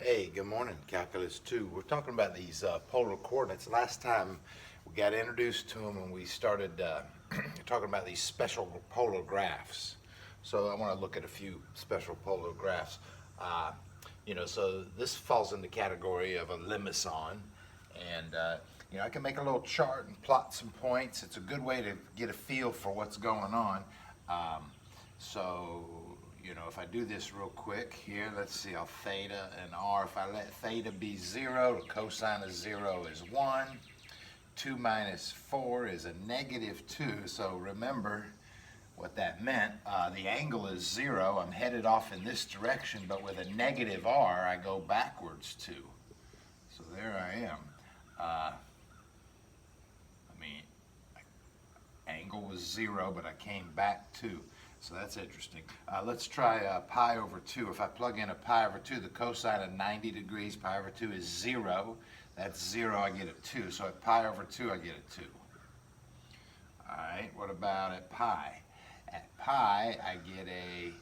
Hey, good morning, Calculus 2. We're talking about these polar coordinates. Last time we got introduced to them and we started talking about these special polar graphs. So I want to look at a few special polar graphs. So this falls in the category of a limison. And, I can make a little chart and plot some points. It's a good way to get a feel for what's going on. If I do this real quick here, let's see how theta and r, if I let theta be 0, the cosine of 0 is 1. 2 minus 4 is a negative 2. So remember what that meant. The angle is 0. I'm headed off in this direction, but with a negative r, I go backwards 2. So there I am. Angle was 0, but I came back 2. So that's interesting. Let's try pi over 2. If I plug in a pi over 2, the cosine of 90 degrees, pi over 2 is 0. That's 0, I get a 2. So at pi over 2, I get a 2. All right, what about at pi? At pi, I get a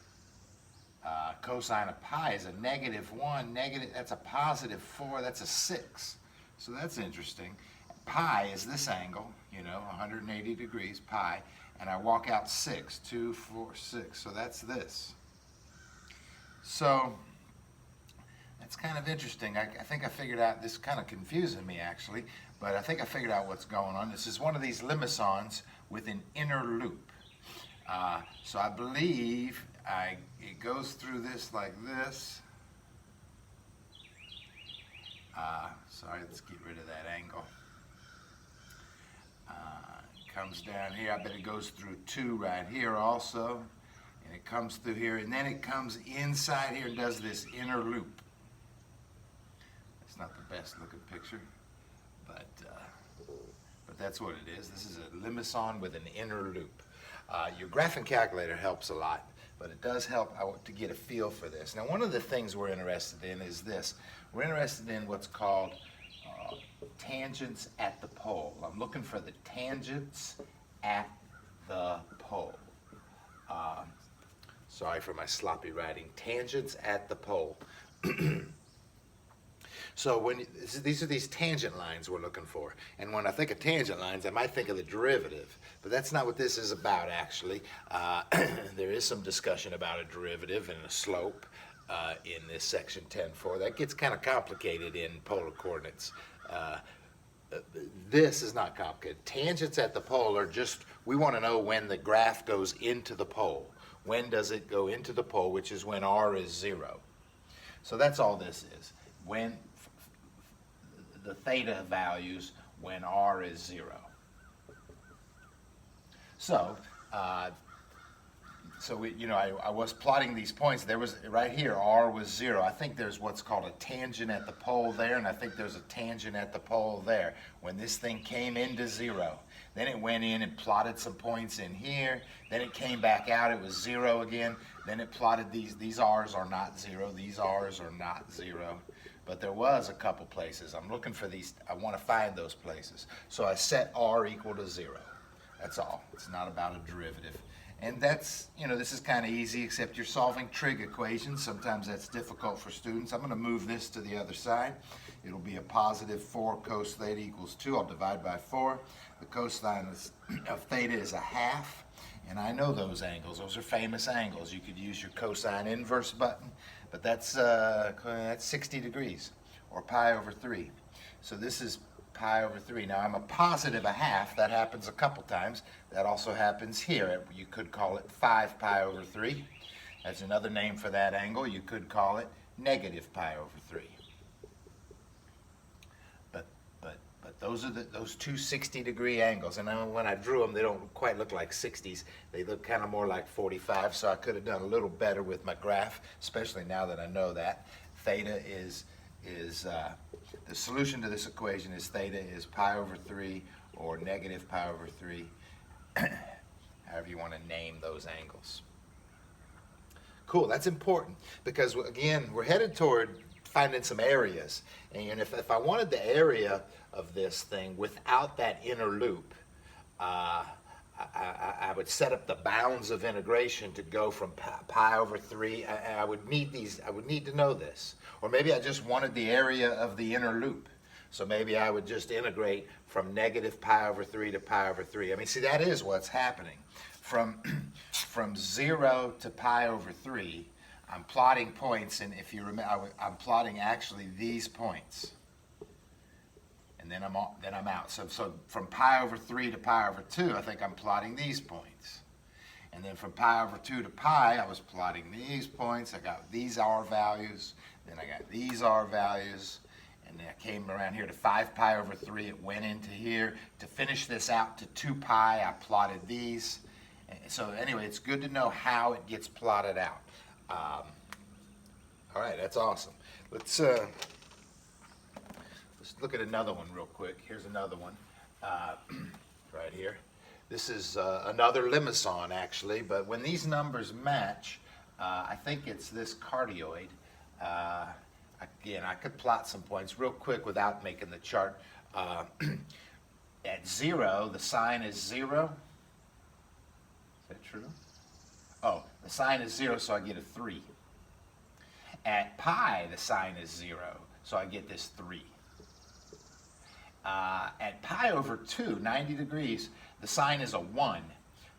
cosine of pi is a negative 1. That's a positive 4. That's a 6. So that's interesting. Pi is this angle, 180 degrees, pi. And I walk out 6, 2, 4, 6. So that's this. So that's kind of interesting. I think I figured out, this is kind of confusing me actually, but I think I figured out what's going on. This is one of these limisons with an inner loop. So I believe it goes through this like this. Sorry, let's get rid of that angle. Comes down here. I bet it goes through 2 right here also, and it comes through here, and then it comes inside here and does this inner loop. It's not the best looking picture, but that's what it is. This is a limison with an inner loop. Your graphing calculator helps a lot, but it does help to get a feel for this. Now, one of the things we're interested in is this. We're interested in what's called tangents at the pole. I'm looking for the tangents at the pole. Sorry for my sloppy writing. Tangents at the pole. So these are these tangent lines we're looking for. And when I think of tangent lines, I might think of the derivative. But that's not what this is about, actually. There is some discussion about a derivative and a slope in this section 10.4. That gets kind of complicated in polar coordinates. This is not complicated. Tangents at the pole are just, we want to know when the graph goes into the pole. When does it go into the pole, which is when r is 0. So that's all this is. When the theta values when r is 0. So, I was plotting these points. There was, right here, r was 0. I think there's what's called a tangent at the pole there, and I think there's a tangent at the pole there. When this thing came into 0, then it went in and plotted some points in here. Then it came back out. It was 0 again. Then it plotted these r's are not 0. These r's are not 0. But there was a couple places. I'm looking for these. I want to find those places. So I set r equal to 0. That's all. It's not about a derivative. And that's, this is kind of easy, except you're solving trig equations. Sometimes that's difficult for students. I'm going to move this to the other side. It'll be a positive 4 cos theta equals 2. I'll divide by 4. The cosine of theta is a half. And I know those angles. Those are famous angles. You could use your cosine inverse button. But that's 60 degrees, or pi over 3. So this is pi over 3. Now I'm a positive a half. That happens a couple times. That also happens here. You could call it 5 pi over 3. That's another name for that angle. You could call it negative pi over 3. But those are those two 60-degree angles. And when I drew them, they don't quite look like 60s. They look kind of more like 45. So I could have done a little better with my graph, especially now that I know that. Theta is the solution to this equation is theta is pi over 3 or negative pi over 3, however you want to name those angles. Cool, that's important because, again, we're headed toward finding some areas. And if I wanted the area of this thing without that inner loop, I would set up the bounds of integration to go from pi over 3. I would need these. I would need to know this. Or maybe I just wanted the area of the inner loop. So maybe I would just integrate from negative pi over 3 to pi over 3. I mean, see, that is what's happening. From 0 to pi over 3, I'm plotting points, and if you remember, I'm plotting actually these points. And then I'm out. So from pi over 3 to pi over 2, I think I'm plotting these points. And then from pi over 2 to pi, I was plotting these points. I got these R values. Then I got these R values. And then I came around here to 5 pi over 3. It went into here. To finish this out to 2 pi, I plotted these. So anyway, it's good to know how it gets plotted out. All right, that's awesome. Let's look at another one real quick. Here's another one right here. This is another limison, actually, but when these numbers match, I think it's this cardioid. Again, I could plot some points real quick without making the chart. At 0, the sign is 0. Is that true? Oh, the sign is 0, so I get a 3. At pi, the sign is 0, so I get this 3. At pi over 2, 90 degrees, the sign is a 1.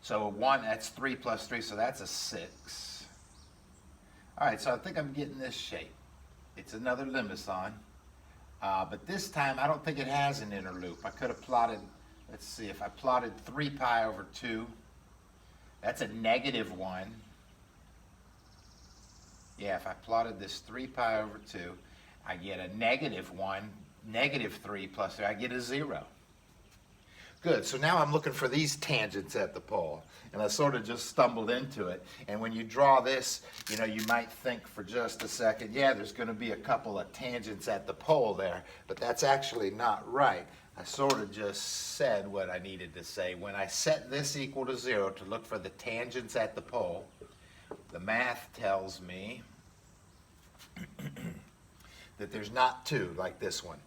So a 1, that's 3 plus 3, so that's a 6. All right, so I think I'm getting this shape. It's another limison, but this time I don't think it has an inner loop. I could have plotted, let's see, if I plotted 3 pi over 2, that's a negative 1. Yeah, if I plotted this 3 pi over 2, I get a negative 1, negative 3 plus 3, I get a 0. Good, so now I'm looking for these tangents at the pole, and I sort of just stumbled into it. And when you draw this, you know, you might think for just a second, yeah, there's going to be a couple of tangents at the pole there, but that's actually not right. I sort of just said what I needed to say. When I set this equal to 0 to look for the tangents at the pole, the math tells me that there's not 2 like this one.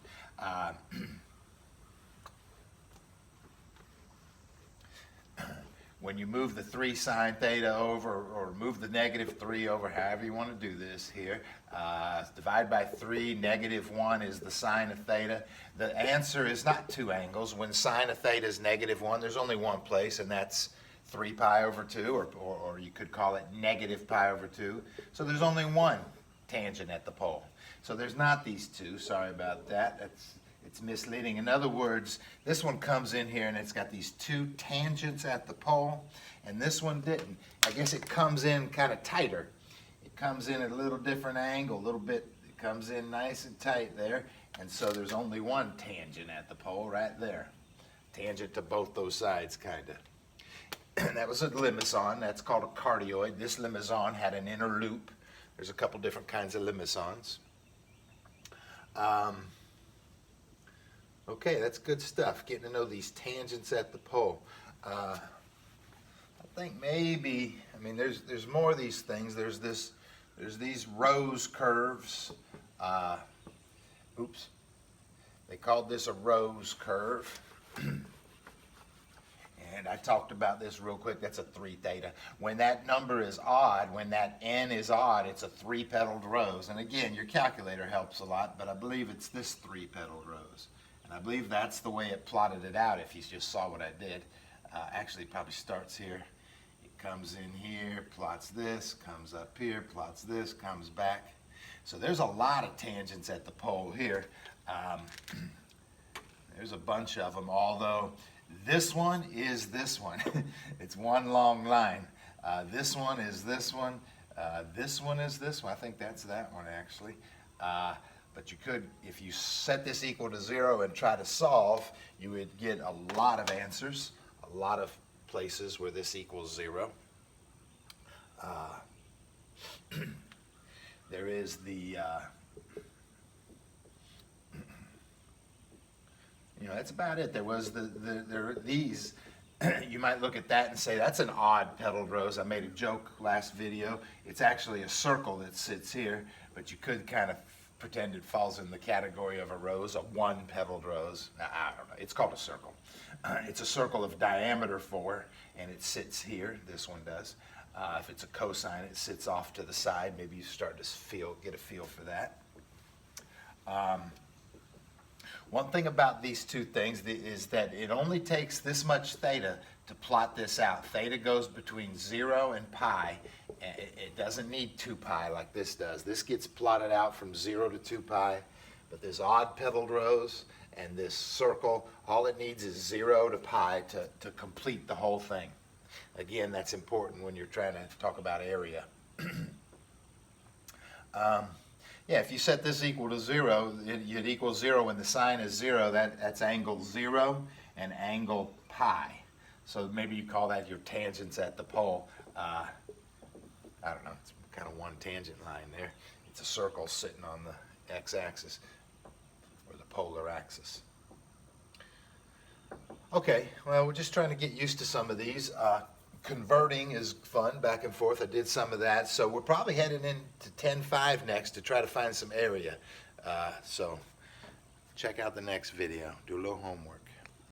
When you move the 3 sine theta over, or move the negative 3 over, however you want to do this here, divide by 3, negative 1 is the sine of theta. The answer is not 2 angles. When sine of theta is negative 1, there's only one place, and that's 3 pi over 2, or you could call it negative pi over 2. So there's only one tangent at the pole. So there's not these 2. Sorry about that. It's misleading. In other words, this one comes in here and it's got these 2 tangents at the pole, and this one didn't. I guess it comes in kind of tighter. It comes in at a little different angle, a little bit. It comes in nice and tight there, and so there's only one tangent at the pole right there. Tangent to both those sides, kind of. And that was a limison. That's called a cardioid. This limison had an inner loop. There's a couple different kinds of limisons. Okay, that's good stuff, getting to know these tangents at the pole. I think maybe, I mean, there's more of these things. There's these rose curves. Oops. They called this a rose curve. And I talked about this real quick. That's a 3 theta. When that number is odd, when that n is odd, it's a 3-petaled rose. And again, your calculator helps a lot, but I believe it's this 3-petaled rose. And I believe that's the way it plotted it out, if you just saw what I did. Actually, it probably starts here. It comes in here, plots this, comes up here, plots this, comes back. So there's a lot of tangents at the pole here. There's a bunch of them, although this one is this one. It's one long line. This one is this one. This one is this one. I think that's that one, actually. But you could, if you set this equal to 0 and try to solve, you would get a lot of answers, a lot of places where this equals 0. There is the, that's about it. There was there are these. You might look at that and say, that's an odd petaled rose. I made a joke last video. It's actually a circle that sits here, but you could kind of pretend it falls in the category of a rose, a 1-petaled rose. I don't know. It's called a circle. It's a circle of diameter 4, and it sits here. This one does. If it's a cosine, it sits off to the side. Maybe you start to get a feel for that. One thing about these two things is that it only takes this much theta to plot this out. Theta goes between 0 and pi. It doesn't need 2 pi like this does. This gets plotted out from 0 to 2 pi, but there's odd pedaled rows and this circle, all it needs is 0 to pi to complete the whole thing. Again, that's important when you're trying to talk about area. Yeah, if you set this equal to 0, you'd equal 0 when the sign is 0. That's angle 0 and angle pi. So maybe you call that your tangents at the pole. I don't know, it's kind of one tangent line there. It's a circle sitting on the x-axis or the polar axis. Okay, well, we're just trying to get used to some of these. Converting is fun, back and forth. I did some of that. So we're probably heading into 10.5 next to try to find some area. So check out the next video. Do a little homework.